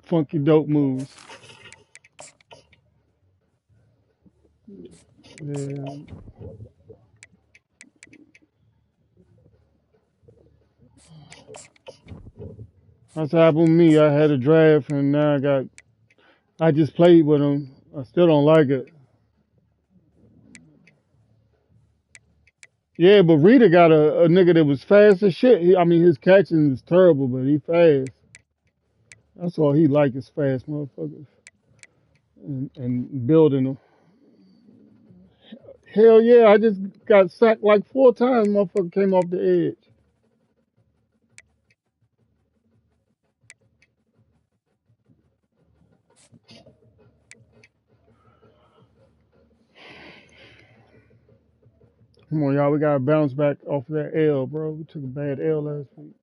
funky dope moves. Yeah. That's what happened with me. I had a draft and now I just played with him. I still don't like it. Yeah, but Rita got a nigga that was fast as shit. I mean, his catching is terrible, but he fast. That's all he like is fast motherfuckers and building them. Hell yeah, I just got sacked like 4 times. Motherfucker came off the edge. Come on, y'all. We got to bounce back off of that L, bro. We took a bad L last week.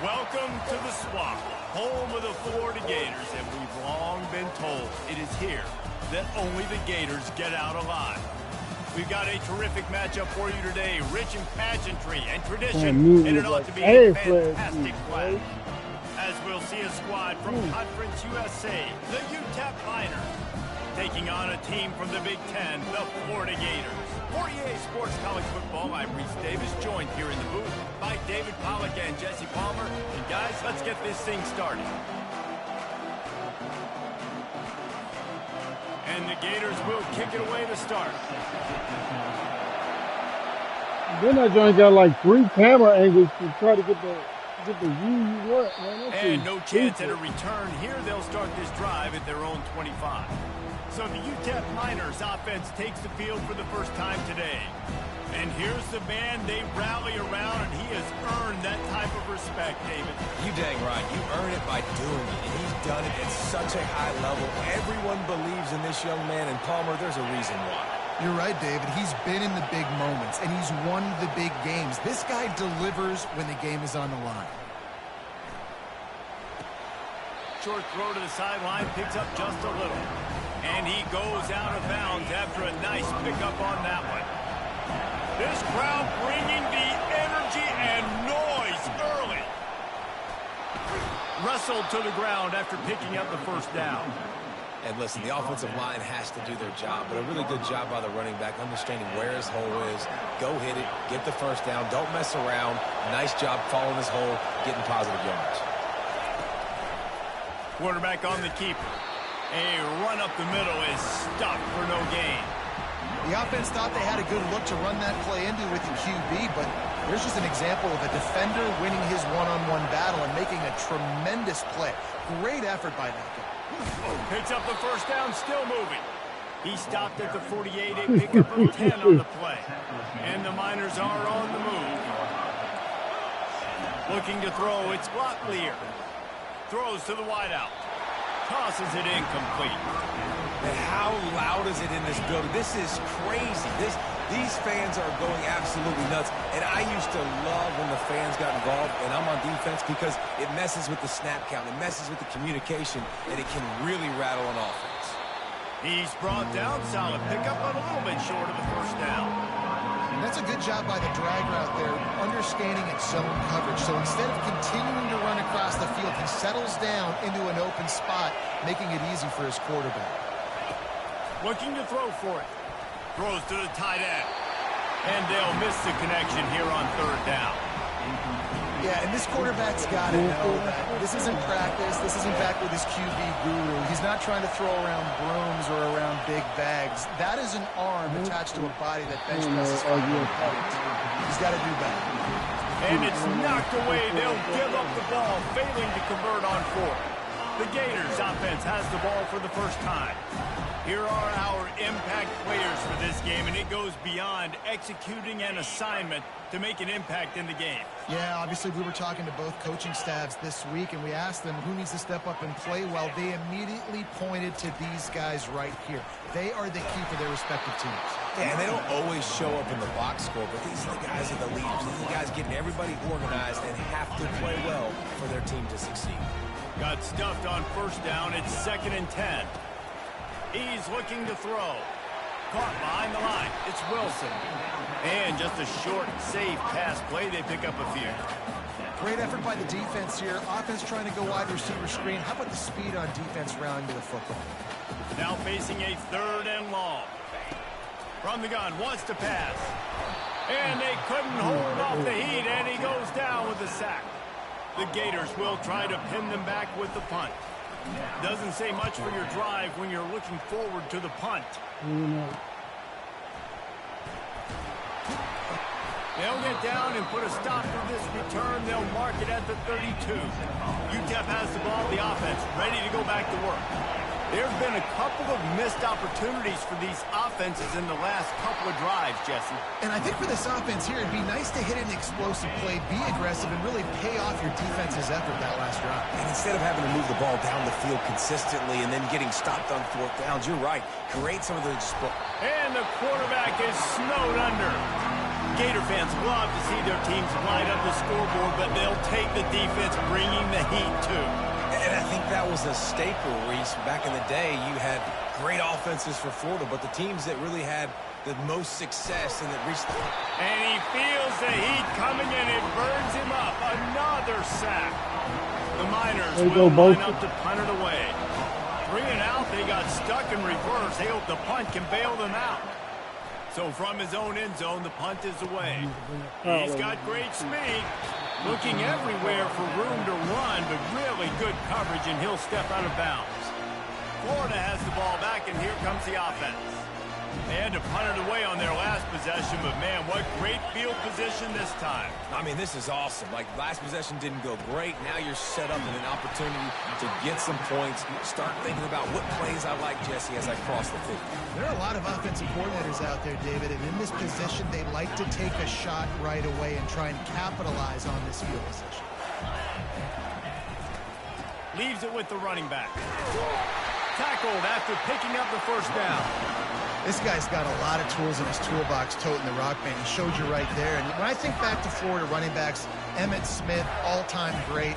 Welcome to the swamp, home of the Florida Gators, and we've long been told it is here that only the Gators get out alive. We've got a terrific matchup for you today, rich in pageantry and tradition, and it ought to be a fantastic clash. As we'll see a squad from Conference USA, the Utep Miners, taking on a team from the Big Ten, the Florida Gators. For EA Sports College Football, I'm Reese Davis, joined here in the booth by David Pollack and Jesse Palmer. And guys, let's get this thing started. And the Gators will kick it away to start. Then that joint got like 3 camera angles to try to get the view you want, man. And no chance at a return here. They'll start this drive at their own 25. So the Utep Miners offense takes the field for the first time today. And here's the man they rally around, and he has earned that type of respect, David. You dang right. You earn it by doing it, and he's done it at such a high level. Everyone believes in this young man, and Palmer, there's a reason why. You're right, David. He's been in the big moments, and he's won the big games. This guy delivers when the game is on the line. Short throw to the sideline, picks up just a little. And he goes out of bounds after a nice pickup on that one. This crowd bringing the energy and noise early. Wrestled to the ground after picking up the first down. And listen, the offensive line has to do their job, but a really good job by the running back, understanding where his hole is. Go hit it, get the first down, don't mess around. Nice job following his hole, getting positive yards. Quarterback on the keeper. A run up the middle is stopped for no gain. The offense thought they had a good look to run that play into with the QB, but there's just an example of a defender winning his one-on-one battle and making a tremendous play. Great effort by that guy. Picks up the first down, still moving. He stopped at the 48, a pickup of 10 on the play. And the Miners are on the move. Looking to throw, it's Locklear. Throws to the wideout. Tosses it incomplete. And how loud is it in this building? This is crazy. These fans are going absolutely nuts. And I used to love when the fans got involved, and I'm on defense because it messes with the snap count. It messes with the communication, and it can really rattle an offense. He's brought down. Solid pickup, but a little bit short of the first down. And that's a good job by the drag route there, understanding its zone coverage. So instead of continuing to run across the field, he settles down into an open spot, making it easy for his quarterback. Looking to throw for it. Throws to the tight end. And they'll miss the connection here on third down. Yeah, and this quarterback's got to know that this isn't practice. This isn't back with his QB guru. He's not trying to throw around brooms or around big bags. That is an arm attached to a body that bench presses. He's got to do better. And it's knocked away. They'll give up the ball, failing to convert on fourth. The Gators offense has the ball for the first time. Here are our impact players for this game, and it goes beyond executing an assignment to make an impact in the game. Yeah, obviously we were talking to both coaching staffs this week, and we asked them who needs to step up and play well. They immediately pointed to these guys right here. They are the key for their respective teams. Yeah, and they don't always show up in the box score, but these are the guys are the leaders. These are the guys getting everybody organized and have to play well for their team to succeed. Got stuffed on first down. It's 2nd and 10. He's looking to throw. Caught behind the line. It's Wilson. And just a short, safe pass play. They pick up a few. Great effort by the defense here. Offense trying to go wide receiver screen. How about the speed on defense rounding to the football? Now facing a 3rd and long. From the gun, wants to pass. And they couldn't hold off the heat, and he goes down with a sack. The Gators will try to pin them back with the punt. Doesn't say much for your drive when you're looking forward to the punt. They'll get down and put a stop to this return. They'll mark it at the 32. Utep has the ball, the offense, ready to go back to work. There's been a couple of missed opportunities for these offenses in the last couple of drives, Jesse. And I think for this offense here, it'd be nice to hit an explosive play, be aggressive, and really pay off your defense's effort that last drive. And instead of having to move the ball down the field consistently and then getting stopped on 4th downs, you're right. Create some of the... And the quarterback is snowed under. Gator fans love to see their teams light up the scoreboard, but they'll take the defense bringing the heat too. And I think that was a staple, Reese. Back in the day, you had great offenses for Florida, but the teams that really had the most success and that reached the... And he feels the heat coming and it burns him up. Another sack. The Miners will line up to punt it away. 3 and out, they got stuck in reverse. They hope the punt can bail them out. So from his own end zone, the punt is away. He's got great speed. Looking everywhere for room to run, but really good coverage, and he'll step out of bounds. Florida has the ball back, and here comes the offense. They had to punt it away on their last possession, but man, what great field position this time. I mean, this is awesome. Like, last possession didn't go great. Now you're set up in an opportunity to get some points. Start thinking about what plays I like, Jesse, as I cross the 50. There are a lot of offensive coordinators out there, David, and in this position, they like to take a shot right away and try and capitalize on this field position. Leaves it with the running back. Tackled after picking up the 1st down. This guy's got a lot of tools in his toolbox toting the rock, man. He showed you right there. And when I think back to Florida running backs, Emmitt Smith, all-time great.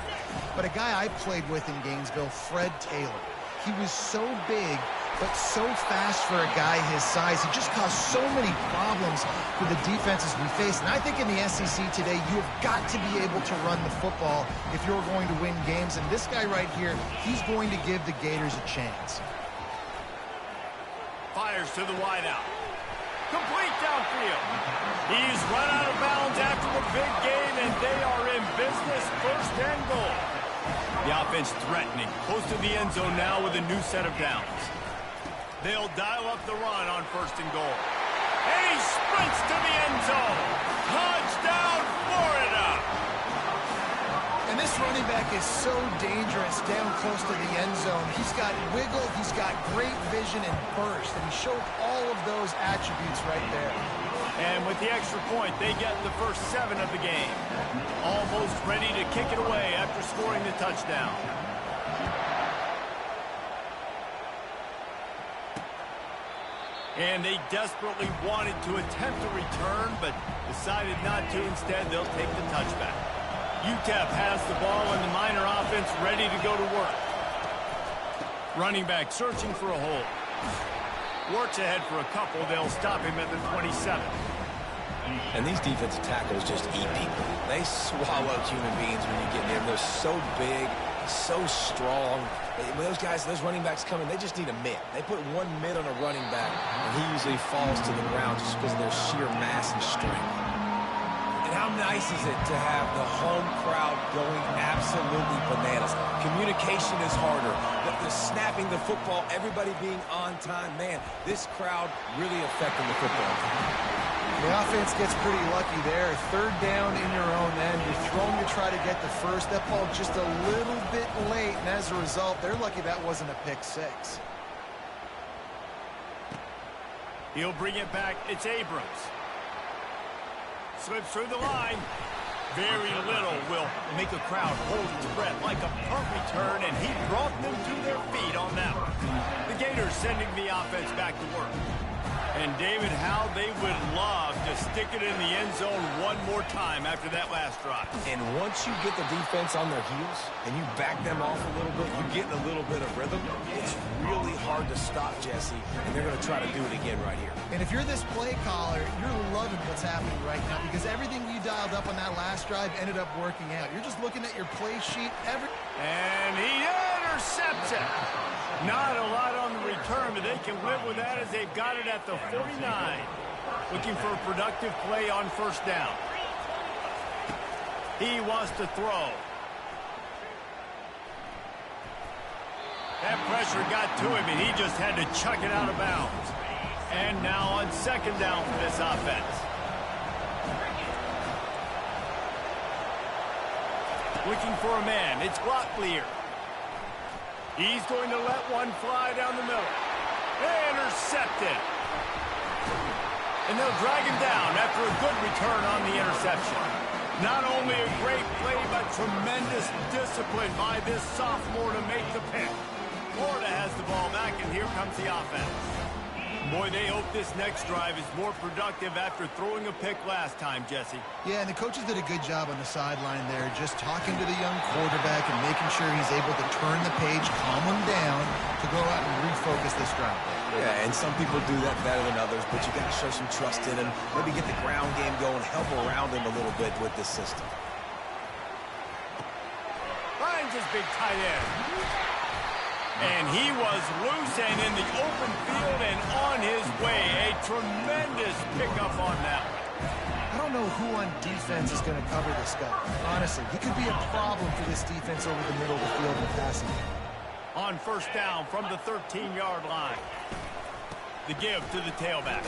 But a guy I played with in Gainesville, Fred Taylor. He was so big, but so fast for a guy his size. He just caused so many problems for the defenses we face. And I think in the SEC today, you have got to be able to run the football if you're going to win games. And this guy right here, he's going to give the Gators a chance. Fires to the wideout. Complete downfield. He's run out of bounds after the big gain, and they are in business. 1st and goal. The offense threatening. Close to the end zone now with a new set of downs. They'll dial up the run on 1st and goal. And he sprints to the end zone. Touchdown, Florida! And this running back is so dangerous down close to the end zone. He's got wiggle, he's got great vision and burst, and he showed all of those attributes right there. And with the extra point, they get the first 7 of the game. Almost ready to kick it away after scoring the touchdown. And they desperately wanted to attempt a return, but decided not to. Instead, they'll take the touchback. Utep has the ball, and the Miner offense ready to go to work. Running back searching for a hole. Works ahead for a couple. They'll stop him at the 27. And these defensive tackles just eat people. They swallow human beings when you get near them. They're so big, so strong. When those guys, those running backs come in, they just need a mid. They put one mid on a running back, and he usually falls to the ground just because of their sheer mass and strength. And how nice is it to have the home crowd going absolutely bananas? Communication is harder, but the snapping the football, everybody being on time, man, this crowd really affecting the football. The offense gets pretty lucky there. 3rd down in your own end. You're throwing to try to get the first. That ball just a little bit late, and as a result, they're lucky that wasn't a pick 6. He'll bring it back. It's Abrams. Slips through the line. Very little will make a crowd hold its breath like a punt return, and he brought them to their feet on that one. The Gators sending the offense back to work. And David, how they would love to stick it in the end zone one more time after that last drive. And once you get the defense on their heels and you back them off a little bit, you get a little bit of rhythm, it's really hard to stop, Jesse, and they're going to try to do it again right here. And if you're this play caller, you're loving what's happening right now because everything you dialed up on that last drive ended up working out. You're just looking at your play sheet. And he intercepts it. Not a lot on the return, but they can live with that as they've got it at the 49. Looking for a productive play on first down. He wants to throw. That pressure got to him, and he just had to chuck it out of bounds. And now on second down for this offense. Looking for a man. It's Lagway. He's going to let one fly down the middle. Intercepted. And they'll drag him down after a good return on the interception. Not only a great play, but tremendous discipline by this sophomore to make the pick. Florida has the ball back, and here comes the offense. Boy, they hope this next drive is more productive after throwing a pick last time, Jesse. Yeah, and the coaches did a good job on the sideline there, just talking to the young quarterback and making sure he's able to turn the page, calm him down, to go out and refocus this drive. Yeah, and some people do that better than others, but you got to show some trust in him. Maybe get the ground game going, help around him a little bit with this system. Finds his big tight end. And he was loose and in the open field and on his way. A tremendous pickup on that one. I don't know who on defense is going to cover this guy. Honestly, he could be a problem for this defense over the middle of the field in passing. On first down from the 13-yard line. The give to the tailback.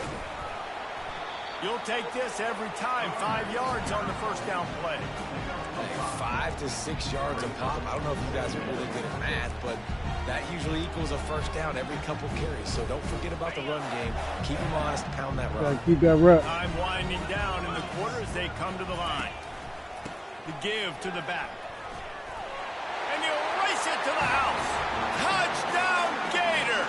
You'll take this every time. 5 yards on the first down play. 5 to 6 yards a pop. I don't know if you guys are really good at math, but that usually equals a first down every couple carries. So don't forget about the run game. Keep them honest, pound that run. Keep that rep. Time winding down in the quarter as they come to the line. The give to the back. And he'll race it to the house. Touchdown, Gator!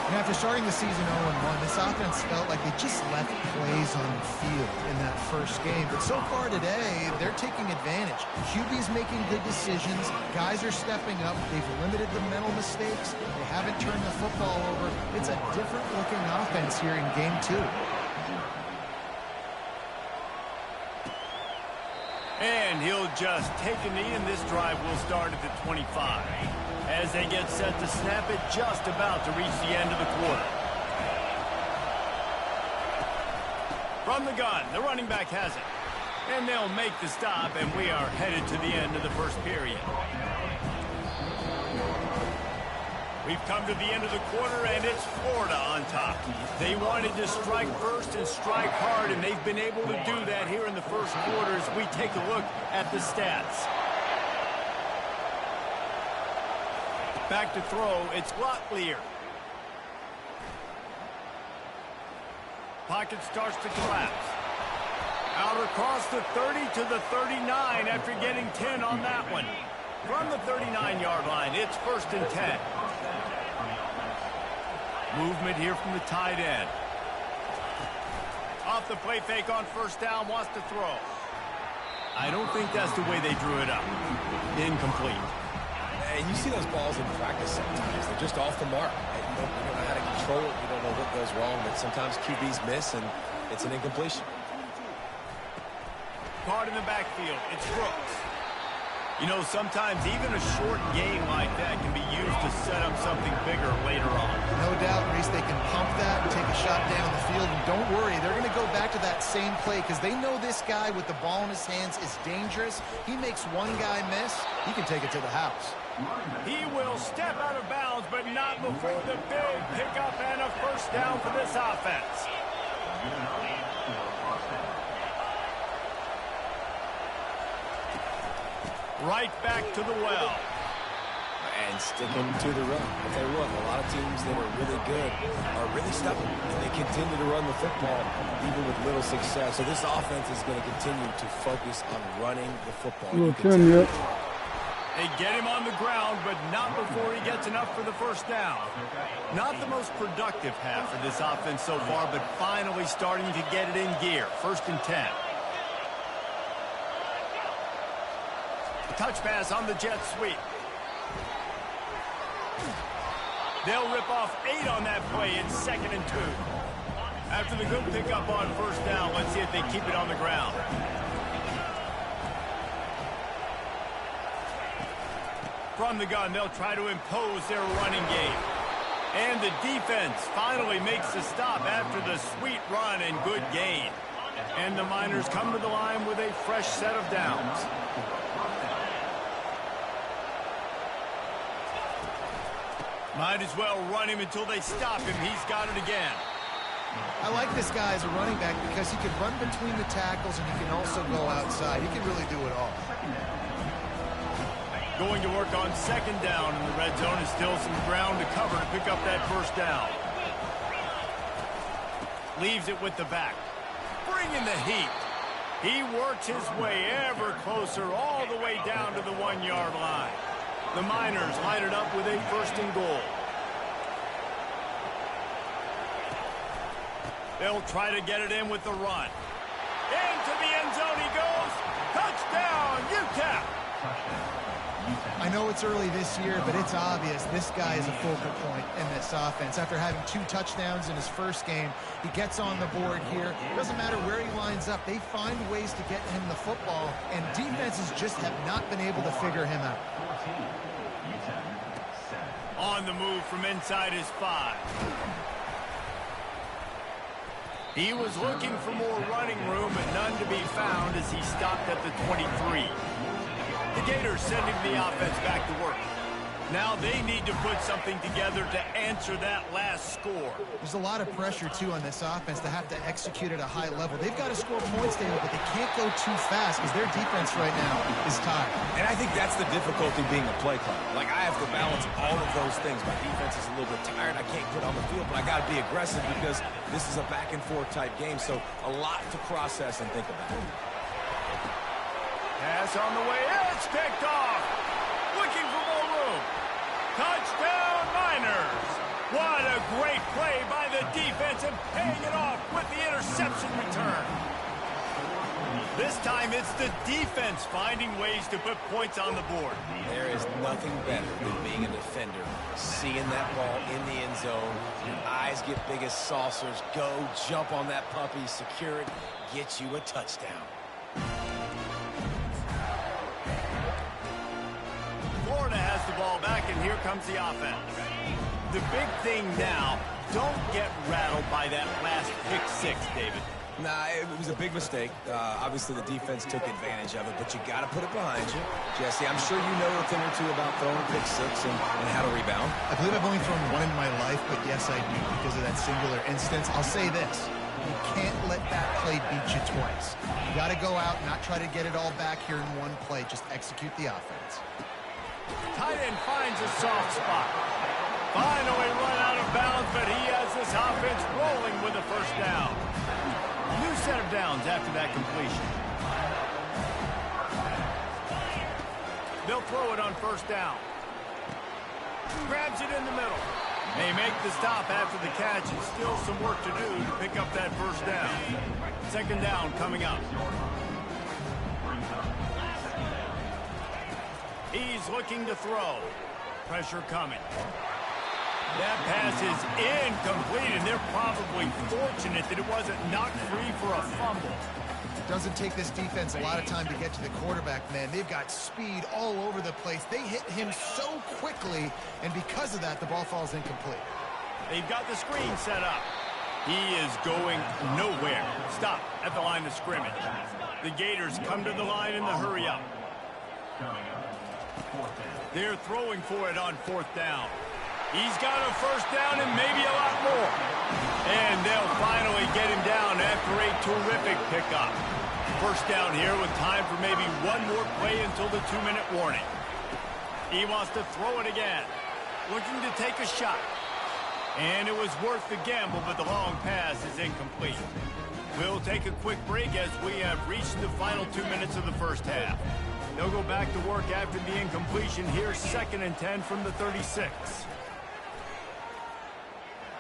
And after starting the season 0-1, this offense felt like they just left plays on the field in that first game. But so far today, they're taking advantage. QB's making good decisions. Guys are stepping up. They've limited the mental mistakes. They haven't turned the football over. It's a different-looking offense here in Game 2. And he'll just take a knee, and this drive will start at the 25. As they get set to snap it, just about to reach the end of the quarter. From the gun, the running back has it. And they'll make the stop, and we are headed to the end of the first period. We've come to the end of the quarter, and it's Florida on top. They wanted to strike first and strike hard, and they've been able to do that here in the first quarter as we take a look at the stats. Back to throw, it's Lagway. Pocket starts to collapse. Out across the 30 to the 39 after getting 10 on that one. From the 39-yard line, it's 1st and 10. Movement here from the tight end. Off the play fake on first down, wants to throw. I don't think that's the way they drew it up. Incomplete. And you see those balls in practice sometimes. They're just off the mark. You don't know how to control it. You don't know what goes wrong, but sometimes QBs miss, and it's an incompletion. Caught in the backfield. It's Brooks. You know, sometimes even a short game like that can be used to set up something bigger later on. No doubt, Reese, they can pump that and take a shot down the field. And don't worry, they're going to go back to that same play because they know this guy with the ball in his hands is dangerous. He makes one guy miss, he can take it to the house. He will step out of bounds, but not before the big pickup and a first down for this offense. Right back to the well. And sticking to the run. I'll tell you what, a lot of teams that are really good are really stubborn. And they continue to run the football even with little success. So this offense is going to continue to focus on running the football. They get him on the ground, but not before he gets enough for the first down. Not the most productive half of this offense so far, but finally starting to get it in gear. 1st and 10. Touch pass on the jet sweep. They'll rip off 8 on that play. It's 2nd and 2. After the good pickup on 1st down, let's see if they keep it on the ground. From the gun, they'll try to impose their running game. And the defense finally makes the stop after the sweet run and good gain. And the Miners come to the line with a fresh set of downs. Might as well run him until they stop him. He's got it again. I like this guy as a running back because he can run between the tackles and he can also go outside. He can really do it all. Going to work on 2nd down, and the red zone is still some ground to cover to pick up that 1st down. Leaves it with the back. Bringing the heat. He works his way ever closer all the way down to the 1-yard line. The Miners line it up with a 1st and goal. They'll try to get it in with the run. Into the end zone he goes. Touchdown, Utep. I know it's early this year, but it's obvious this guy is a focal point in this offense. After having 2 touchdowns in his first game, he gets on the board here. Doesn't matter where he lines up. They find ways to get him the football, and defenses just have not been able to figure him out. On the move from inside his 5. He was looking for more running room, but none to be found as he stopped at the 23. The Gators sending the offense back to work. Now they need to put something together to answer that last score. There's a lot of pressure, too, on this offense to have to execute at a high level. They've got to score points, David, but they can't go too fast because their defense right now is tired. And I think that's the difficulty being a play caller. Like, I have to balance all of those things. My defense is a little bit tired. I can't get on the field, but I got to be aggressive because this is a back-and-forth type game, so a lot to process and think about. Pass on the way. It's picked off. Looking for more room. Touchdown, Miners. What a great play by the defense and paying it off with the interception return. This time it's the defense finding ways to put points on the board. There is nothing better than being a defender, seeing that ball in the end zone. Your eyes get big as saucers. Go, jump on that puppy, secure it, get you a touchdown. Florida has the ball back, and here comes the offense. The big thing now, don't get rattled by that last pick 6, David. Nah, it was a big mistake. Obviously, the defense took advantage of it, but you got to put it behind you. Jesse, I'm sure you know a thing or two about throwing pick 6 and how to rebound. I believe I've only thrown one in my life, but yes, I do because of that singular instance. I'll say this. You can't let that play beat you twice. You got to go out, not try to get it all back here in one play. Just execute the offense. Tight end finds a soft spot. Finally run out of bounds, but he has this offense rolling with a 1st down. New set of downs after that completion. They'll throw it on 1st down. Grabs it in the middle. They make the stop after the catch, and still some work to do to pick up that 1st down. 2nd down coming up. He's looking to throw. Pressure coming. That pass is incomplete, and they're probably fortunate that it wasn't knocked free for a fumble. It doesn't take this defense a lot of time to get to the quarterback, man. They've got speed all over the place. They hit him so quickly, and because of that, the ball falls incomplete. They've got the screen set up. He is going nowhere. Stop at the line of scrimmage. The Gators come to the line in the hurry up. They're throwing for it on 4th down. He's got a 1st down and maybe a lot more. And they'll finally get him down after a terrific pickup. 1st down here with time for maybe one more play until the 2-minute warning. He wants to throw it again. Looking to take a shot. And it was worth the gamble, but the long pass is incomplete. We'll take a quick break as we have reached the final 2 minutes of the 1st half. They'll go back to work after the incompletion. Here's 2nd and 10 from the 36.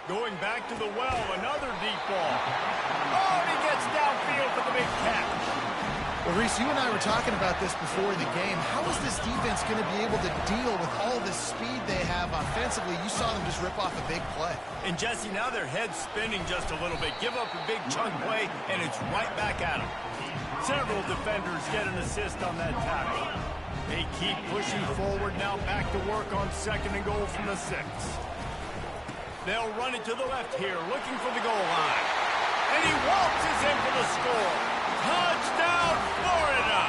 Going back to the well, another deep ball. Oh, and he gets downfield for the big catch. Well, Reese, you and I were talking about this before the game. How is this defense going to be able to deal with all the speed they have offensively? You saw them just rip off a big play. And, Jesse, now their head's spinning just a little bit. Give up a big chunk play, and it's right back at them. Several defenders get an assist on that tackle. They keep pushing forward, now back to work on 2nd and goal from the 6. They'll run it to the left here, looking for the goal line. And he waltzes in for the score. Touchdown, Florida!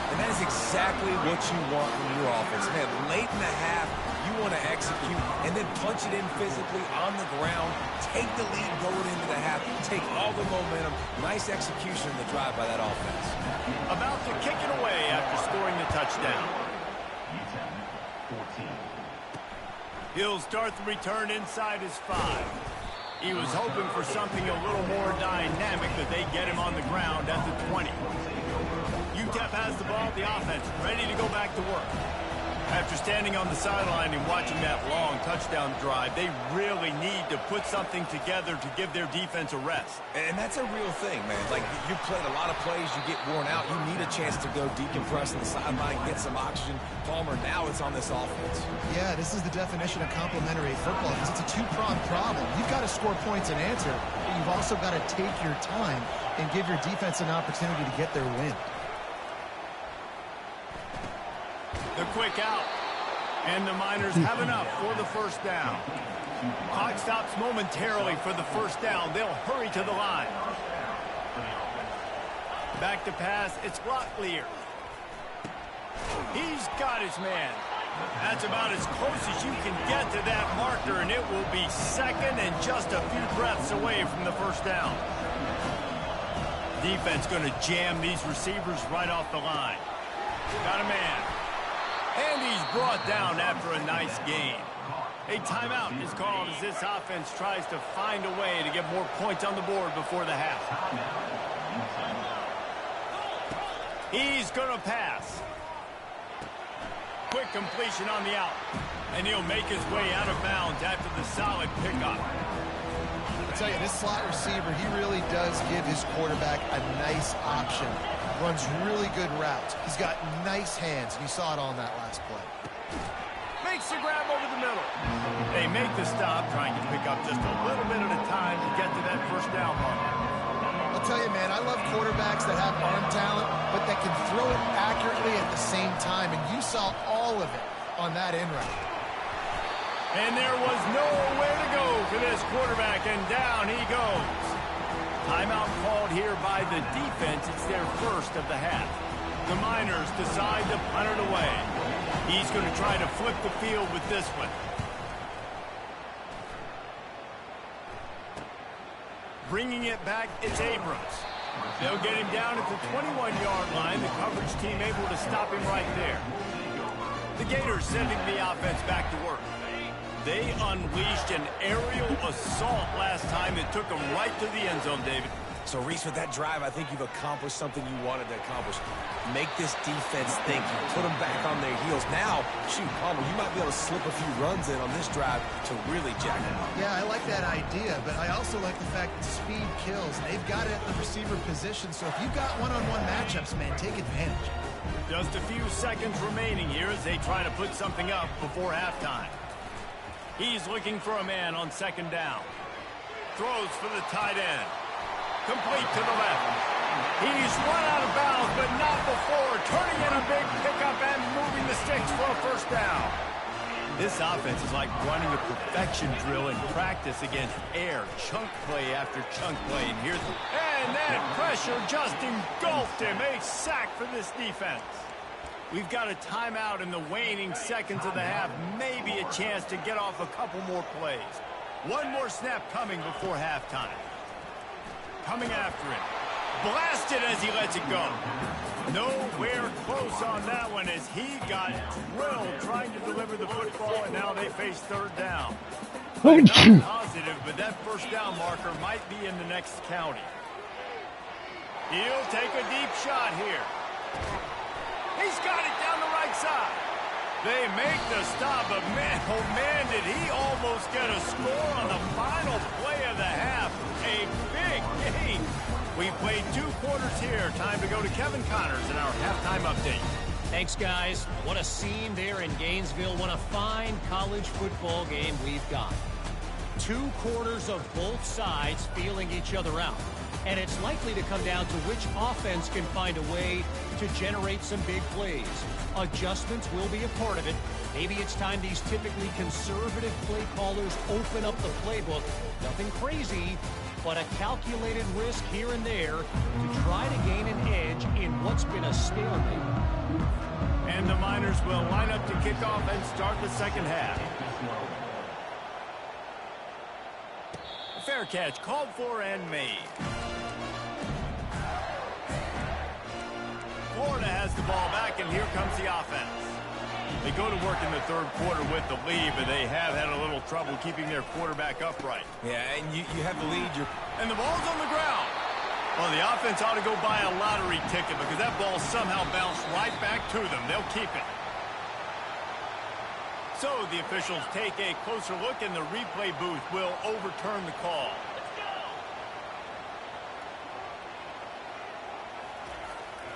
And that is exactly what you want from your offense. Man, late in the half, you want to execute and then punch it in physically on the ground, take the lead going into the half, take all the momentum. Nice execution in the drive by that offense. About to kick it away after scoring the touchdown. He'll start the return inside his 5. He was hoping for something a little more dynamic, but they get him on the ground at the 20. Utep has the ball, the offense ready to go back to work. After standing on the sideline and watching that long touchdown drive, they really need to put something together to give their defense a rest. And that's a real thing, man. Like, you played a lot of plays, you get worn out, you need a chance to go decompress on the sideline, get some oxygen. Palmer, now it's on this offense. Yeah, this is the definition of complementary football because it's a two-pronged problem. You've got to score points and answer, but you've also got to take your time and give your defense an opportunity to get their win. The quick out. And the Miners have enough for the first down. Clock stops momentarily for the first down. They'll hurry to the line. Back to pass. It's Lagway. He's got his man. That's about as close as you can get to that marker, and it will be 2nd and just a few breaths away from the first down. Defense going to jam these receivers right off the line. Got a man. And he's brought down after a nice gain. A timeout is called as this offense tries to find a way to get more points on the board before the half. He's going to pass. Quick completion on the out. And he'll make his way out of bounds after the solid pickup. I'll tell you, this slot receiver, he really does give his quarterback a nice option. Runs really good routes. He's got nice hands, and you saw it all in that last play. Makes the grab over the middle. They make the stop, trying to pick up just a little bit at a time to get to that first down mark. I'll tell you, man, I love quarterbacks that have arm talent, but that can throw it accurately at the same time, and you saw all of it on that in route. And there was nowhere to go for this quarterback, and down he goes. Timeout called here by the defense. It's their first of the half. The Miners decide to punt it away. He's going to try to flip the field with this one. Bringing it back, it's Abrams. They'll get him down at the 21-yard line. The coverage team able to stop him right there. The Gators sending the offense back to work. They unleashed an aerial assault last time that took them right to the end zone, David. So, Reese, with that drive, I think you've accomplished something you wanted to accomplish. Make this defense think. You put them back on their heels. Now, shoot, Palmer, you might be able to slip a few runs in on this drive to really jack them up. Yeah, I like that idea, but I also like the fact that speed kills. They've got it at the receiver position, so if you've got one-on-one matchups, man, take advantage. Just a few seconds remaining here as they try to put something up before halftime. He's looking for a man on 2nd down. Throws for the tight end. Complete to the left. He's run out of bounds, but not before turning in a big pickup and moving the sticks for a first down. This offense is like running a perfection drill in practice against air. Chunk play after chunk play. And here's the... And that pressure just engulfed him. A sack for this defense. We've got a timeout in the waning seconds of the half. Maybe a chance to get off a couple more plays. One more snap coming before halftime. Coming after it. Blasted as he lets it go. Nowhere close on that one as he got drilled trying to deliver the football, and now they face 3rd down. Not positive, but that first down marker might be in the next county. He'll take a deep shot here. side. They make the stop, but man, oh man, did he almost get a score on the final play of the half. A big game. We played 2 quarters here. Time to go to Kevin Connors in our halftime update. Thanks, guys. What a scene there in Gainesville. What a fine college football game we've got. 2 quarters of both sides feeling each other out. And it's likely to come down to which offense can find a way to generate some big plays. Adjustments will be a part of it. Maybe it's time these typically conservative play callers open up the playbook. Nothing crazy, but a calculated risk here and there to try to gain an edge in what's been a stalemate. And the Miners will line up to kick off and start the second half. A fair catch called for and made. Florida has the ball back, and here comes the offense. They go to work in the 3rd quarter with the lead, but they have had a little trouble keeping their quarterback upright. Yeah, and you have the lead. And the ball's on the ground. Well, the offense ought to go buy a lottery ticket because that ball somehow bounced right back to them. They'll keep it. So the officials take a closer look, and the replay booth will overturn the call.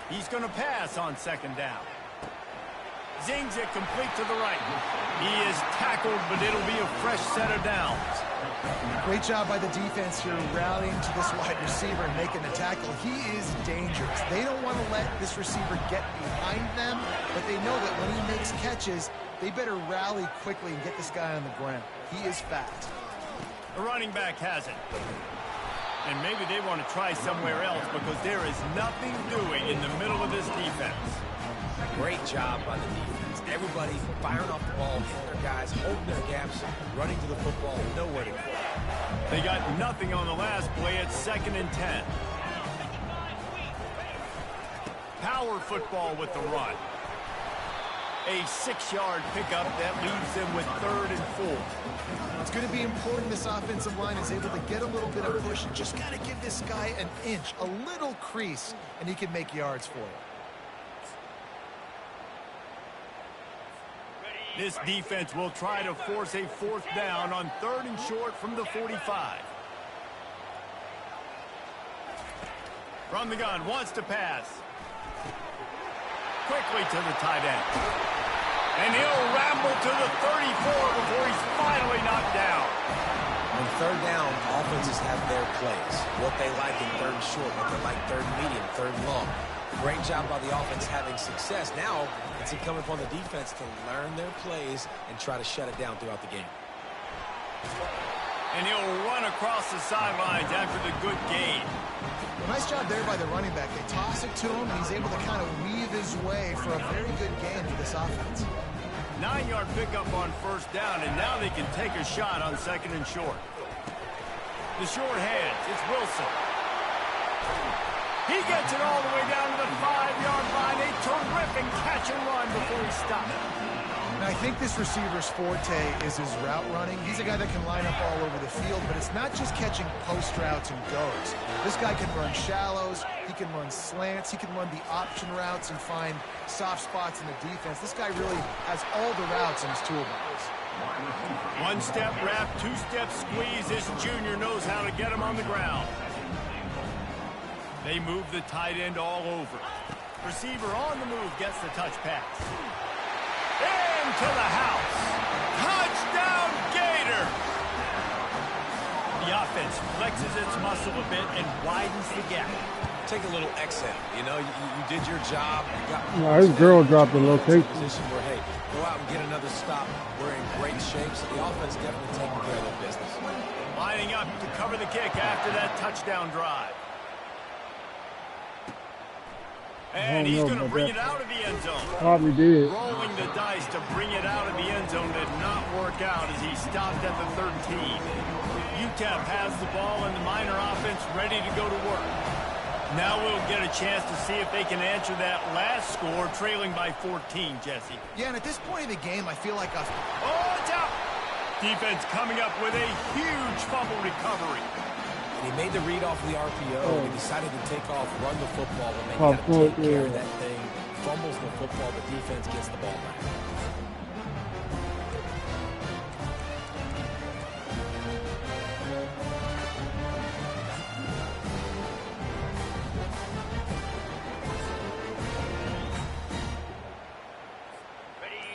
He's going to pass on 2nd down. Zings it complete to the right. He is tackled, but it'll be a fresh set of downs. Great job by the defense here, rallying to this wide receiver and making the tackle. He is dangerous. They don't want to let this receiver get behind them, but they know that when he makes catches, they better rally quickly and get this guy on the ground. He is fast. The running back has it. And maybe they want to try somewhere else because there is nothing doing in the middle of this defense. Great job by the defense. Everybody firing off the ball, hitting their guys, holding their gaps, running to the football, nowhere to go. They got nothing on the last play at 2nd and 10. Power football with the run. A 6-yard pickup that leaves them with 3rd and 4. It's going to be important this offensive line is able to get a little bit of push and just got to give this guy an inch, a little crease, and he can make yards for it. This defense will try to force a 4th down on 3rd and short from the 45. From the gun, wants to pass. Quickly to the tight end. And he'll ramble to the 34 before he's finally knocked down. On 3rd down, offenses have their plays. What they like in 3rd and short, what they like 3rd and medium, 3rd and long. Great job by the offense having success. Now it's incumbent upon the defense to learn their plays and try to shut it down throughout the game. And he'll run across the sidelines after the good gain. Well, nice job there by the running back. They toss it to him, and he's able to kind of weave his way for a very good gain for this offense. 9-yard pickup on 1st down, and now they can take a shot on 2nd and short. The short hands, it's Wilson. He gets it all the way down to the 5-yard line. A terrific catch and run before he stopped. And I think this receiver's forte is his route running. He's a guy that can line up all over the field, but it's not just catching post routes and goes. This guy can run shallows, he can run slants, he can run the option routes and find soft spots in the defense. This guy really has all the routes in his toolbox. 1-step wrap, 2-step squeeze. This junior knows how to get him on the ground. They move the tight end all over. Receiver on the move gets the touch pass. Into the house. Touchdown, Gator! The offense flexes its muscle a bit and widens the gap. Take a little exit. You know, you did your job. You got his girl dropped the location. Position where, hey, go out and get another stop. We're in great shape, so the offense definitely taking care of their business. Lining up to cover the kick after that touchdown drive. And he's going to bring it out of the end zone. Probably did. Rolling the dice to bring it out of the end zone did not work out as he stopped at the 13. Utep has the ball and the Miner offense ready to go to work. Now we'll get a chance to see if they can answer that last score, trailing by 14, Jesse. Yeah, and at this point in the game, I feel like Oh, it's out! Defense coming up with a huge fumble recovery. And he made the read off the RPO. He decided to take off, run the football, but man, you got to take care of that thing fumbles the football, the defense gets the ball back.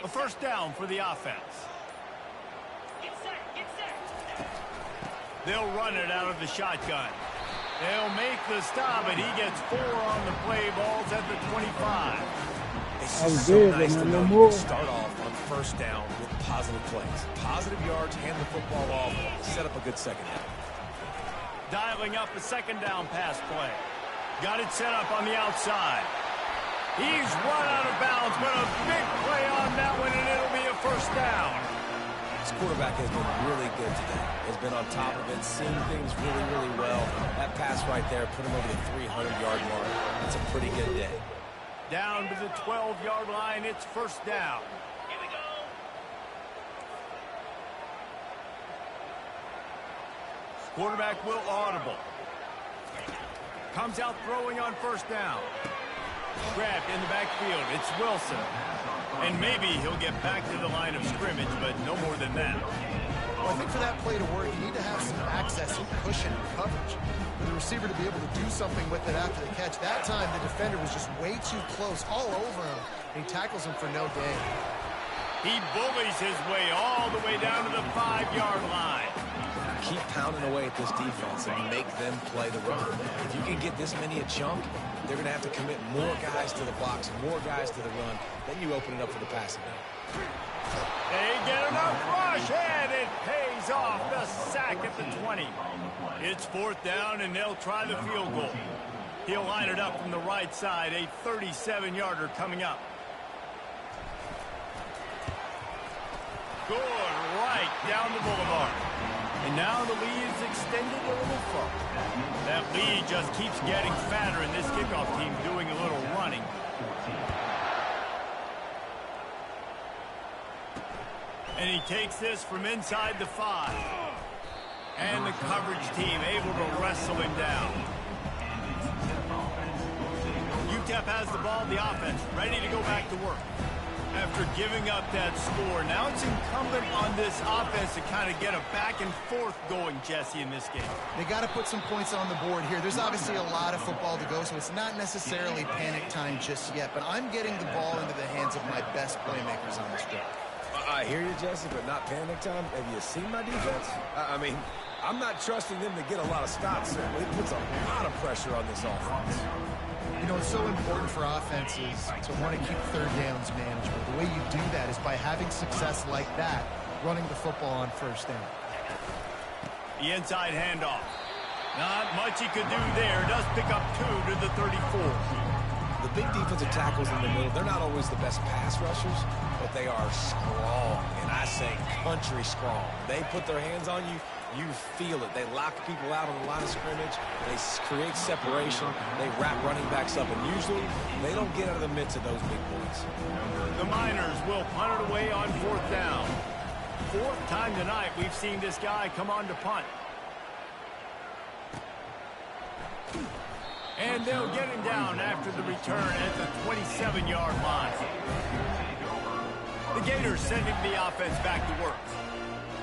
A first down for the offense. They'll run it out of the shotgun. They'll make the stop, and he gets 4 on the play. Balls at the 25. It's just so nice to know you can start off on first down with positive plays. Positive yards, hand the football off, set up a good second down. Dialing up a second down pass play. Got it set up on the outside. He's run out of bounds, but a big play on that one, and it'll be a first down. This quarterback has been really good today. Has been on top of it, seeing things really, really well. That pass right there put him over the 300-yard mark. That's a pretty good day. Down to the 12-yard line, it's first down. Here we go. Quarterback will audible. Comes out throwing on first down. Grabbed in the backfield. It's Wilson. And maybe he'll get back to the line of scrimmage, but no more than that. Well, I think for that play to work, you need to have some access and cushion and coverage. For the receiver to be able to do something with it after the catch. That time, the defender was just way too close, all over him, and he tackles him for no gain. He bullies his way all the way down to the 5-yard line. Keep pounding away at this defense and make them play the run. If you can get this many a chunk, they're going to have to commit more guys to the box, more guys to the run. Then you open it up for the passing game. They get enough rush, and it pays off. The sack at the 20. It's fourth down, and they'll try the field goal. He'll line it up from the right side. A 37-yarder coming up. Good right down the boulevard. And now the lead is extended a little further. That lead just keeps getting fatter, and this kickoff team doing a little running. And he takes this from inside the 5. And the coverage team able to wrestle him down. Utep has the ball, the offense ready to go back to work. After giving up that score, now it's incumbent on this offense to kind of get a back and forth going, Jesse, in this game. They got to put some points on the board here. There's obviously a lot of football to go, so it's not necessarily panic time just yet, but I'm getting the ball into the hands of my best playmakers on this drive. I hear you, Jesse, but not panic time. Have you seen my defense? I mean, I'm not trusting them to get a lot of stops. So it puts a lot of pressure on this offense. You know, it's so important for offenses to want to keep third downs manageable. The way you do that is by having success like that, running the football on first down. The inside handoff. Not much he could do there. Does pick up 2 to the 34. The big defensive tackles in the middle, they're not always the best pass rushers, but they are strong, and I say country strong. They put their hands on you, you feel it. They lock people out on the line of scrimmage. They create separation. They wrap running backs up, and usually they don't get out of the midst of those big boys. The Miners will punt it away on fourth down. Fourth time tonight we've seen this guy come on to punt. And they'll get him down after the return at the 27-yard line. The Gators sending the offense back to work.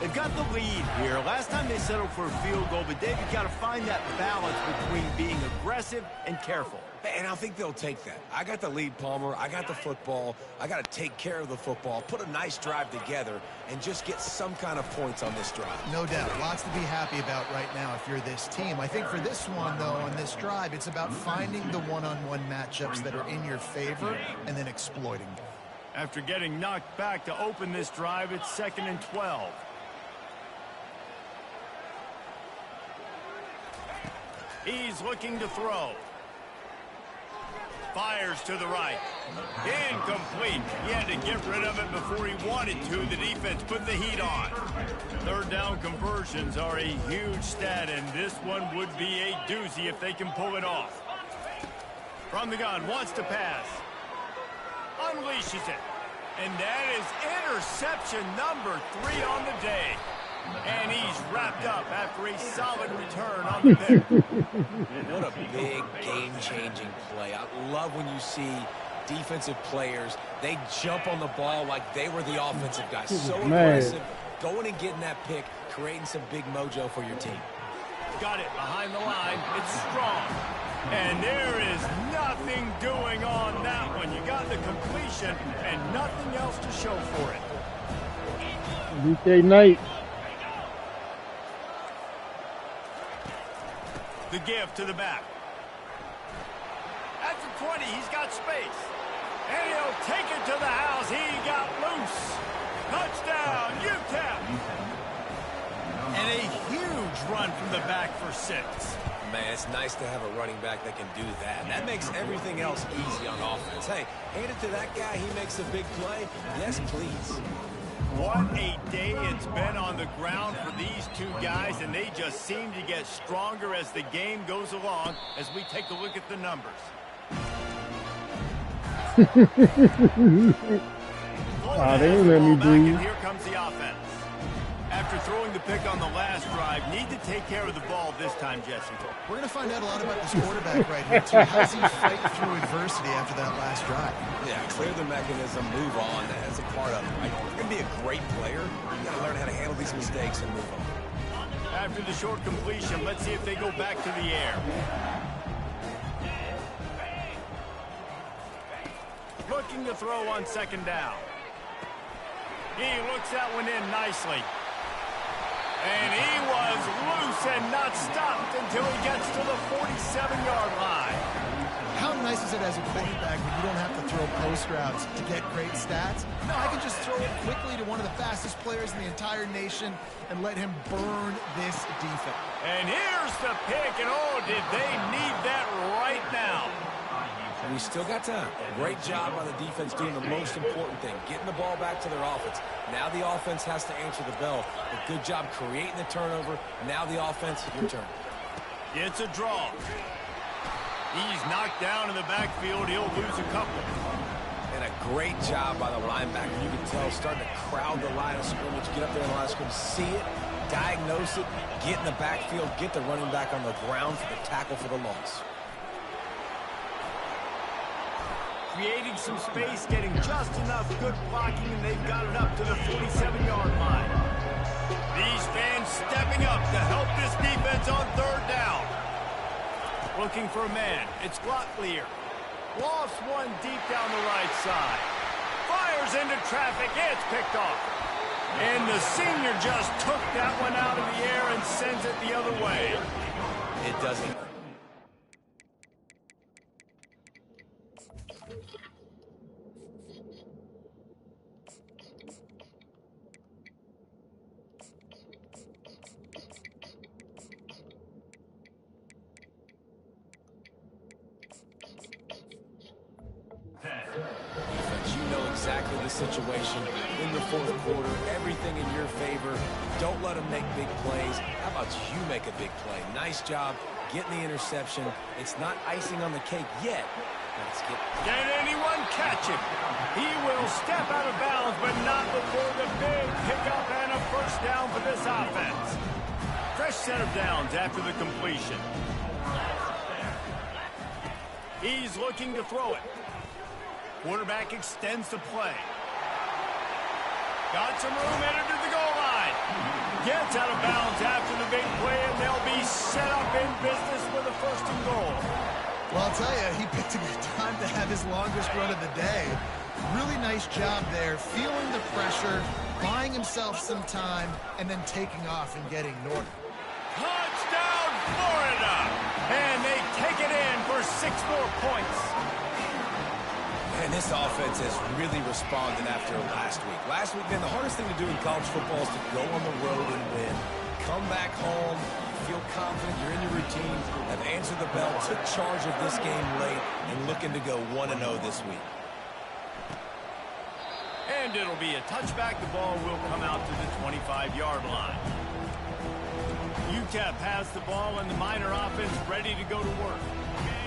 They've got the lead here. Last time they settled for a field goal, but David got to find that balance between being aggressive and careful. And I think they'll take that. I got the lead, Palmer. I got the football. I got to take care of the football, put a nice drive together, and just get some kind of points on this drive. No doubt. Lots to be happy about right now if you're this team. I think for this one, though, on this drive, it's about finding the one-on-one matchups that are in your favor and then exploiting them. After getting knocked back to open this drive, it's 2nd and 12. He's looking to throw. Fires to the right. Incomplete. He had to get rid of it before he wanted to. The defense put the heat on. Third down conversions are a huge stat, and this one would be a doozy if they can pull it off. From the gun, wants to pass. Unleashes it. And that is interception number 3 on the day. And he's wrapped up after a solid return on the pick. What a big game-changing play. I love when you see defensive players, they jump on the ball like they were the offensive guys. So mad. aggressive, going and getting that pick, creating some big mojo for your team. Got it behind the line. It's strong. And there is nothing doing on that one. You got the completion and nothing else to show for it. BK Knight. The give to the back. At the 20, he's got space. And he'll take it to the house. He got loose. Touchdown, Utep. And a huge run from the back for 6. Man, it's nice to have a running back that can do that. That makes everything else easy on offense. Hey, hand it to that guy. He makes a big play. Yes, please. What a day it's been on the ground for these two guys, and they just seem to get stronger as the game goes along as we take a look at the numbers. They didn't let me breathe. Here comes the offense. After throwing the pick on the last drive, need to take care of the ball this time, Jesse. We're going to find out a lot about this quarterback right here, too. How does he fight through adversity after that last drive? Yeah, clear the mechanism, move on. That's a part of it, right? If you're going to be a great player, you got to learn how to handle these mistakes and move on. After the short completion, let's see if they go back to the air. Looking to throw on second down. He looks that one in nicely. And he was loose and not stopped until he gets to the 47-yard line. How nice is it as a quarterback when you don't have to throw post routes to get great stats? No, I can just throw it quickly to one of the fastest players in the entire nation and let him burn this defense. And here's the pick, and oh, did they need that right now. We still got time. Great job by the defense doing the most important thing, getting the ball back to their offense. Now the offense has to answer the bell. A good job creating the turnover. Now the offense, your turn. It's a draw. He's knocked down in the backfield. He'll lose a couple. And a great job by the linebacker. You can tell starting to crowd the line of scrimmage, get up there in the line of scrimmage, see it, diagnose it, get in the backfield, get the running back on the ground for the tackle for the loss. Creating some space, getting just enough good blocking, and they've got it up to the 47-yard line. These fans stepping up to help this defense on third down. Looking for a man. It's Lagway. Lofts one deep down the right side. Fires into traffic. It's picked off. And the senior just took that one out of the air and sends it the other way. It doesn't. Exactly the situation in the fourth quarter. Everything in your favor. Don't let them make big plays. How about you make a big play? Nice job getting the interception. It's not icing on the cake yet. Can anyone catch him? He will step out of bounds, but not before the big pickup and a first down for this offense. Fresh set of downs after the completion. He's looking to throw it. Quarterback extends the play. Got some room, headed to the goal line. Gets out of bounds after the big play, and they'll be set up in business with a first and goal. Well, I'll tell you, he picked a good time to have his longest run of the day. Really nice job there, feeling the pressure, buying himself some time, and then taking off and getting north. Touchdown, Florida! And they take it in for 6 more points. And this offense has really responded after last week. Last week, man, the hardest thing to do in college football is to go on the road and win. Come back home, feel confident, you're in your routine, have answered the bell, took charge of this game late, and looking to go 1-0 this week. And it'll be a touchback. The ball will come out to the 25-yard line. Utep has the ball, and the Miner offense ready to go to work.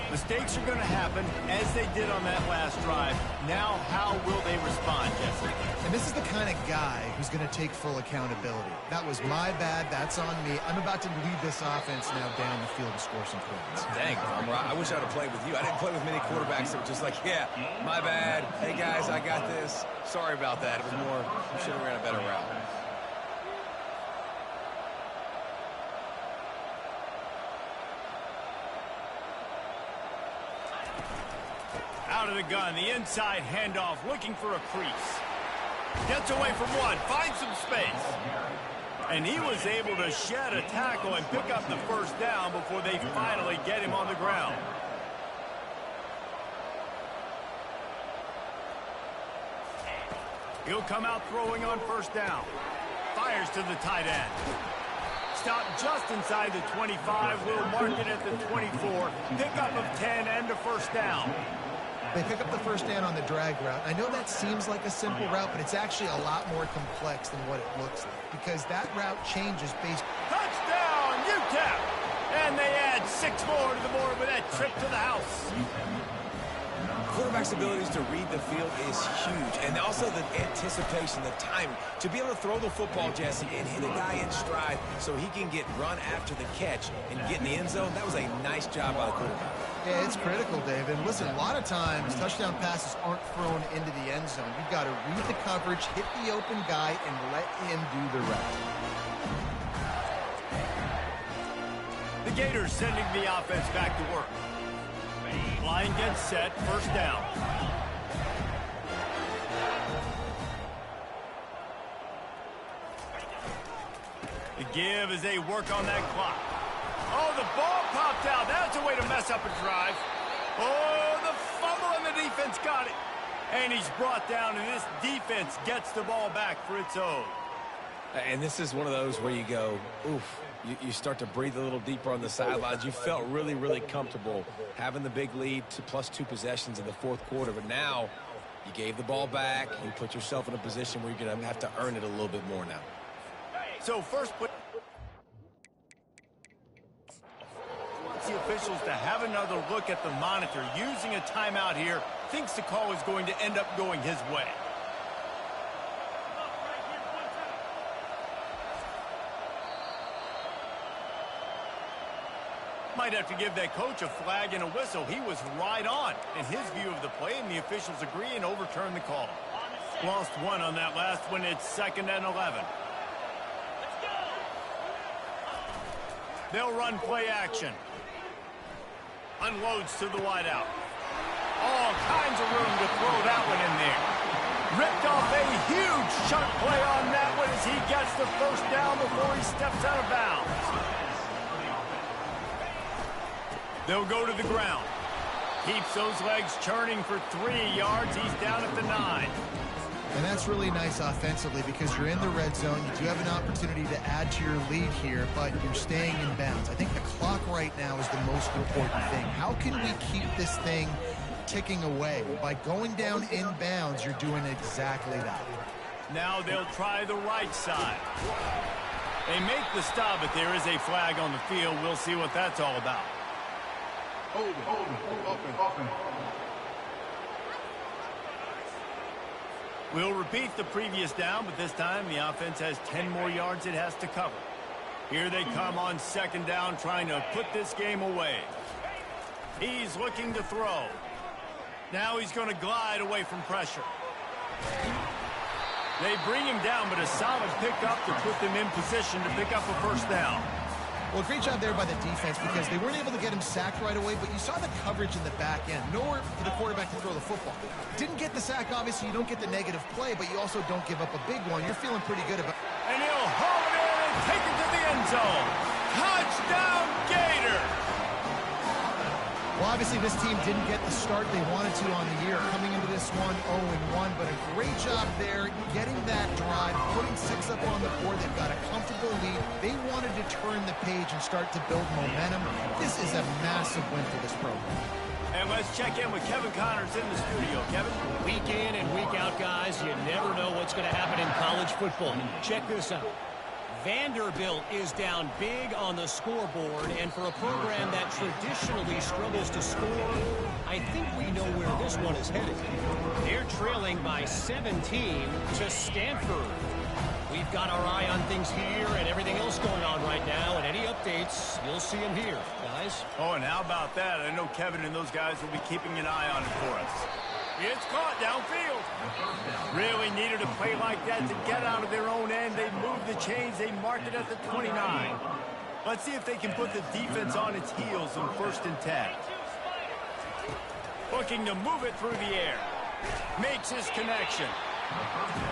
Mistakes are going to happen, as they did on that last drive. Now, how will they respond, Jesse? And this is the kind of guy who's going to take full accountability. That was my bad. That's on me. I'm about to lead this offense now down the field and score some points. Dang, I wish I'd have played with you. I didn't play with many quarterbacks that were just like, yeah, my bad. Hey, guys, I got this. Sorry about that. It was more, you should have ran a better route. Out of the gun, the inside handoff, looking for a crease. Gets away from one, finds some space. And he was able to shed a tackle and pick up the first down before they finally get him on the ground. He'll come out throwing on first down. Fires to the tight end. Stopped just inside the 25. Will mark it at the 24. Pickup of 10 and a first down. They pick up the first down on the drag route. I know that seems like a simple route, but it's actually a lot more complex than what it looks like because that route changes based... Touchdown, Utep! And they add 6 more to the board with that trip to the house. Quarterback's abilities to read the field is huge, and also the anticipation, the timing. To be able to throw the football, Jesse, and hit a guy in stride so he can get run after the catch and get in the end zone, that was a nice job by the quarterback. Yeah, it's critical, Dave. And listen, a lot of times touchdown passes aren't thrown into the end zone. You've got to read the coverage, hit the open guy, and let him do the rest. The Gators sending the offense back to work. Line gets set, first down. The give as they work on that clock. Oh, the ball popped out. That's a way to mess up a drive. Oh, the fumble and the defense got it. And he's brought down, and this defense gets the ball back for its own. And this is one of those where you go, oof. You start to breathe a little deeper on the sidelines. You felt really, really comfortable having the big lead to +2 possessions in the fourth quarter. But now you gave the ball back. You put yourself in a position where you're going to have to earn it a little bit more now. So first put the officials to have another look at the monitor. Using a timeout here. Thinks the call is going to end up going his way. Might have to give that coach a flag and a whistle. He was right on in his view of the play, and the officials agree and overturn the call. Lost one on that last one. It's 2nd and 11. They'll run play action. Unloads to the wideout. All kinds of room to throw that one in there. Ripped off a huge chunk play on that one as he gets the first down before he steps out of bounds. They'll go to the ground. Keeps those legs churning for 3 yards. He's down at the 9. And that's really nice offensively because you're in the red zone. You do have an opportunity to add to your lead here, but you're staying in bounds. I think the clock right now is the most important thing. How can we keep this thing ticking away? By going down in bounds, you're doing exactly that. Now they'll try the right side. They make the stop, but there is a flag on the field. We'll see what that's all about. Open. We'll repeat the previous down, but this time the offense has 10 more yards it has to cover. Here they come on 2nd down, trying to put this game away. He's looking to throw. Now he's going to glide away from pressure. They bring him down, but a solid pickup to put them in position to pick up a first down. Well, great job there by the defense because they weren't able to get him sacked right away, but you saw the coverage in the back end. Nowhere for the quarterback to throw the football. Didn't get the sack, obviously. You don't get the negative play, but you also don't give up a big one. You're feeling pretty good about it. And he'll haul it in and take it to the end zone. Touchdown, Gator! Well, obviously, this team didn't get the start they wanted to on the year. Coming into this one 0-1, but a great job there getting that drive, putting 6 up on the board. They've got a comfortable lead. They wanted to turn the page and start to build momentum. This is a massive win for this program. And let's check in with Kevin Connors in the studio. Kevin? Week in and week out, guys, you never know what's going to happen in college football. Check this out. Vanderbilt is down big on the scoreboard, and for a program that traditionally struggles to score, I think we know where this one is headed. They're trailing by 17 to Stanford. We've got our eye on things here and everything else going on right now, and any updates, you'll see them here, guys. Oh, and how about that? I know Kevin and those guys will be keeping an eye on it for us. It's caught downfield. Really needed a play like that to get out of their own end. They moved the chains. They marked it at the 29. Let's see if they can put the defense on its heels on 1st and 10. Looking to move it through the air. Makes his connection.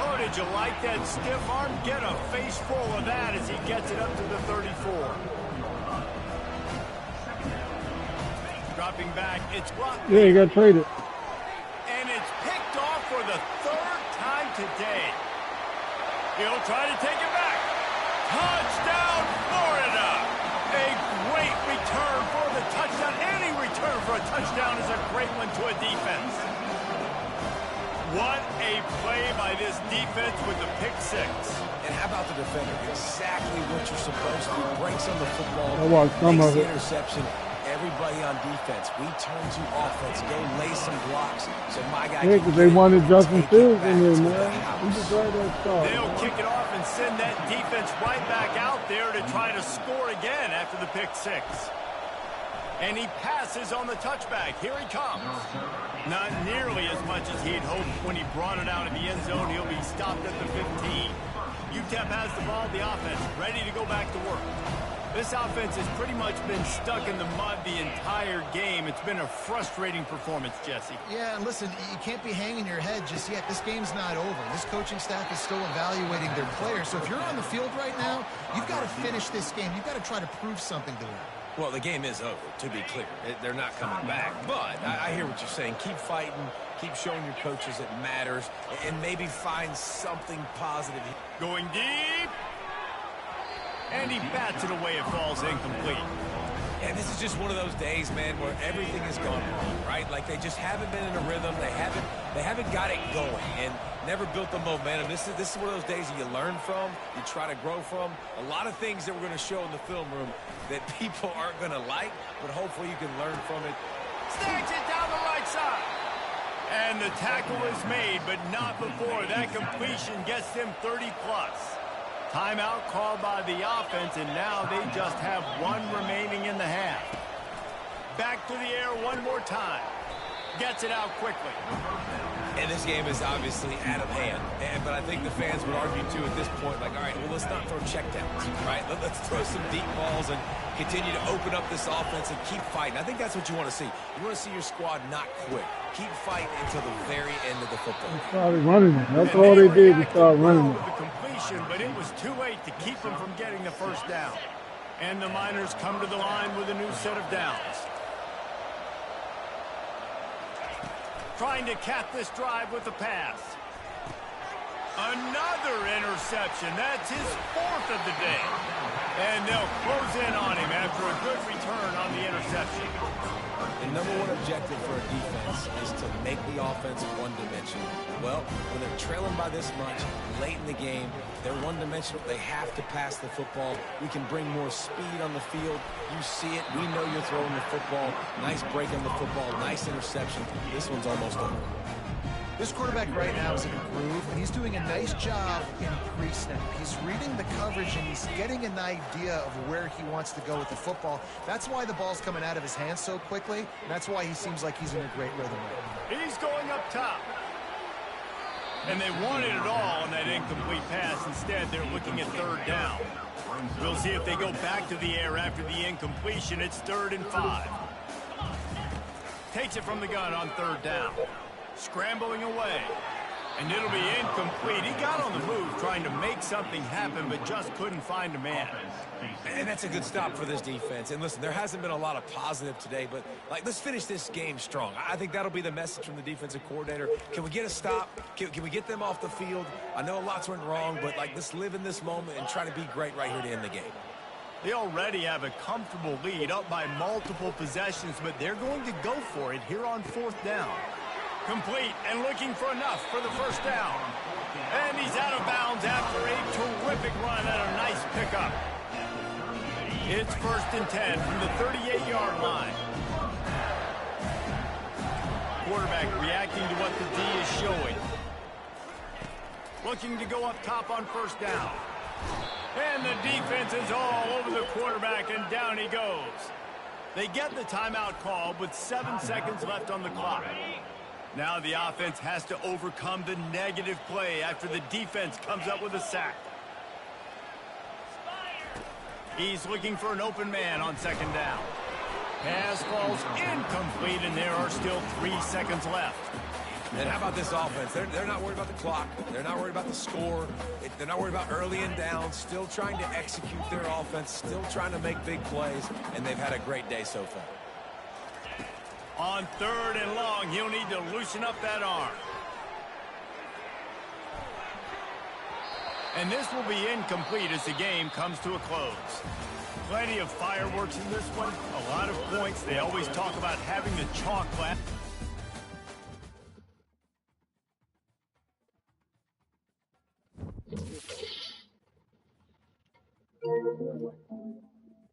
Oh, did you like that stiff arm? Get a face full of that as he gets it up to the 34. Dropping back, it's blocked. Yeah, you got traded. And it's picked off for the 3rd time today. He'll try to take it back. Touchdown, Florida! A great return for the touchdown. Any return for a touchdown is a great one to a defense. What a play by this defense with the pick 6. And how about the defender? Exactly what you're supposed to do. Breaks on the football. I watched some makes of the it. interception. Everybody on defense. We turn to offense. Go lay some blocks. So my guy. Yeah, because they wanted Justin Fields in there, man. He just right that start. They'll kick it off and send that defense right back out there to try to score again after the pick 6. And he passes on the touchback. Here he comes. Not nearly as much as he'd hoped when he brought it out of the end zone. He'll be stopped at the 15. Utep has the ball, the offense, ready to go back to work. This offense has pretty much been stuck in the mud the entire game. It's been a frustrating performance, Jesse. Yeah, and listen, you can't be hanging your head just yet. This game's not over. This coaching staff is still evaluating their players. So if you're on the field right now, you've got to finish this game. You've got to try to prove something to them. Well, the game is over, to be clear. They're not coming back. But I hear what you're saying. Keep fighting. Keep showing your coaches it matters. And maybe find something positive. Going deep. And he bats it away. It falls incomplete. And this is just one of those days, man, where everything has gone wrong, right? Like they just haven't been in a rhythm. They haven't got it going and never built the momentum. This is one of those days that you learn from, you try to grow from. A lot of things that we're going to show in the film room that people aren't going to like, but hopefully you can learn from it. Snags it down the right side. And the tackle is made, but not before that completion gets them 30+. Timeout called by the offense, and now they just have one remaining in the half. Back to the air one more time. Gets it out quickly. And this game is obviously out of hand. But I think the fans would argue, too, at this point, like, all right, well, let's not throw checkdowns, right? Let's throw some deep balls and continue to open up this offense and keep fighting. I think that's what you want to see. You want to see your squad not quit. Keep fighting until the very end of the football. They started running it. That's all they did was start running it. The completion, but it was too late to keep them from getting the first down. And the Miners come to the line with a new set of downs. Trying to cap this drive with the pass. Another interception. That's his 4th of the day. And they'll close in on him after a good return on the interception. The number one objective for a defense is to make the offense one-dimensional. Well, when they're trailing by this much late in the game, they're one-dimensional. They have to pass the football. We can bring more speed on the field. You see it. We know you're throwing the football. Nice break on the football. Nice interception. This one's almost over. This quarterback right now is in a groove, and he's doing a nice job in pre-snap. He's reading the coverage, and he's getting an idea of where he wants to go with the football. That's why the ball's coming out of his hands so quickly, and that's why he seems like he's in a great rhythm right now. He's going up top. And they wanted it all on that incomplete pass. Instead, they're looking at 3rd down. We'll see if they go back to the air after the incompletion. It's 3rd and 5. Takes it from the gun on 3rd down. Scrambling away. And it'll be incomplete. He got on the move trying to make something happen, but just couldn't find a man. And that's a good stop for this defense. And listen, there hasn't been a lot of positive today, but like, let's finish this game strong. I think that'll be the message from the defensive coordinator. Can we get a stop? Can we get them off the field? I know lots went wrong, but like, let's live in this moment and try to be great right here to end the game. They already have a comfortable lead, up by multiple possessions, but they're going to go for it here on 4th down. Complete and looking for enough for the first down. And he's out of bounds after a terrific run and a nice pickup. It's 1st and 10 from the 38-yard line. Quarterback reacting to what the D is showing. Looking to go up top on 1st down. And the defense is all over the quarterback, and down he goes. They get the timeout called with 7 seconds left on the clock. Now the offense has to overcome the negative play after the defense comes up with a sack. He's looking for an open man on 2nd down. Pass falls incomplete, and there are still 3 seconds left. And how about this offense? They're not worried about the clock. They're not worried about the score. They're not worried about early and down. Still trying to execute their offense. Still trying to make big plays. And they've had a great day so far. On 3rd and long, he'll need to loosen up that arm. And this will be incomplete as the game comes to a close. Plenty of fireworks in this one. A lot of points. They always talk about having the chalk left.